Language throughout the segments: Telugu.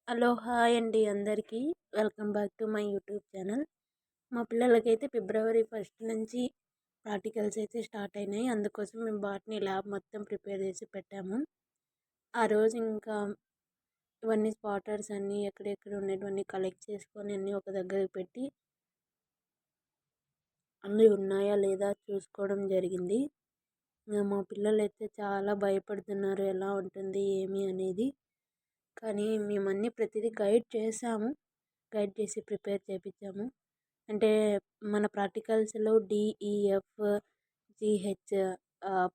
హలో హాయ్ అండి అందరికీ welcome back to my YouTube channel. మా పిల్లలకైతే ఫిబ్రవరి 1 నుంచి ప్రాక్టికల్స్ అయితే స్టార్ట్ అయినాయి. అందుకోసం మేము బాట్నీ ల్యాబ్ మొత్తం ప్రిపేర్ చేసి పెట్టాము. ఆ రోజు ఇంకా ఇవన్నీ స్పాటర్స్ అన్నీ ఎక్కడెక్కడ ఉండేటివన్నీ కలెక్ట్ చేసుకొని అన్నీ ఒక దగ్గరికి పెట్టి అన్నీ ఉన్నాయా లేదా చూసుకోవడం జరిగింది. మా పిల్లలైతే చాలా భయపడుతున్నారు ఎలా ఉంటుంది ఏమి అనేది. కానీ మేమన్నీ ప్రతిదీ గైడ్ చేసాము. గైడ్ చేసి ప్రిపేర్ చేపించాము. అంటే మన ప్రాక్టికల్స్‌లో డీఈఎఫ్, జీహెచ్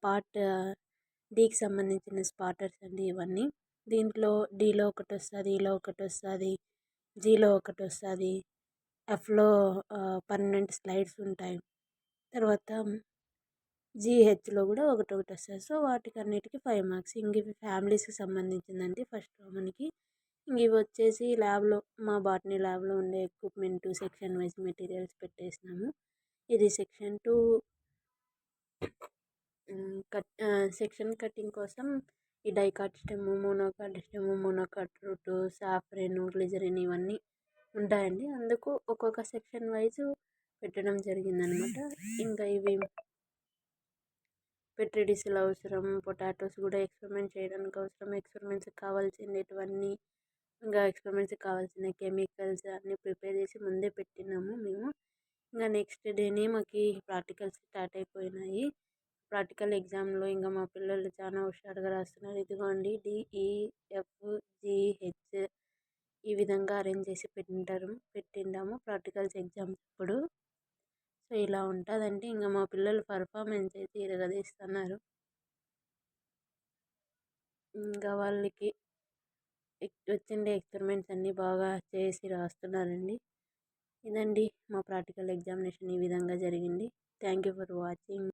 పార్ట్ డీకి సంబంధించిన స్పాటర్స్ అండి ఇవన్నీ. దీంట్లో డీలో ఒకటొస్తది, ఈలో ఒకటొస్తది, జీలో ఒకటొస్తది, ఎఫ్‌లో 12 స్లైడ్స్ ఉంటాయి. తర్వాత జీహెచ్‌లో కూడా ఒకటొకటి వస్తది. సో వాటికన్నిటికి 5 మార్క్స్. ఇంక ఇవి ఫ్యామిలీస్‌కి సంబంధించిందండి ఫస్ట్ మనకి. ఇంక ఇవి వచ్చేసి ల్యాబ్‌లో మా బాటనీ ల్యాబ్‌లో ఉండే ఎక్విప్‌మెంట్ సెక్షన్ వైస్ మెటీరియల్స్ పెట్టేసినాము. ఇది సెక్షన్ 2 సెక్షన్ కటింగ్ కోసం ఈ dicot stem, monocot root, safranin, glycerin ఇవన్నీ ఉంటాయండి. అందుకు ఒక్కొక్క సెక్షన్ వైజ్ పెట్టడం జరిగిందనమాట. ఇంకా ఇవి పెట్రీ డిష్లు అవసరం, పొటాటోస్ కూడా ఎక్స్పెరిమెంట్ చేయడానికి అవసరం, ఎక్స్పెరిమెంట్స్కి కావాల్సినవన్నీ ఇంకా ఎక్స్పెరిమెంట్స్కి కావాల్సిన కెమికల్స్ అన్నీ ప్రిపేర్ చేసి ముందే పెట్టినాము మేము. ఇంకా నెక్స్ట్ డేనే మాకు ప్రాక్టికల్స్ స్టార్ట్ అయిపోయినాయి. ప్రాక్టికల్ ఎగ్జామ్లో ఇంకా మా పిల్లలు చాలా హుషారుగా రాస్తున్నారు. ఇదిగోండి డిఈఎఫ్, జీహెచ్ ఈ విధంగా అరేంజ్ చేసి పెట్టిండాము ప్రాక్టికల్స్ ఎగ్జామ్స్ ఇప్పుడు. సో ఇలా ఉంటుందంటే ఇంకా మా పిల్లలు పర్ఫార్మెన్స్ అయితే ఇరగదీస్తున్నారు. ఇంకా వాళ్ళకి వచ్చిండే ఎక్స్పెరిమెంట్స్ అన్నీ బాగా చేసి రాస్తున్నారండి. ఇదండి మా ప్రాక్టికల్ ఎగ్జామినేషన్ ఈ విధంగా జరిగింది. Thank you for watching.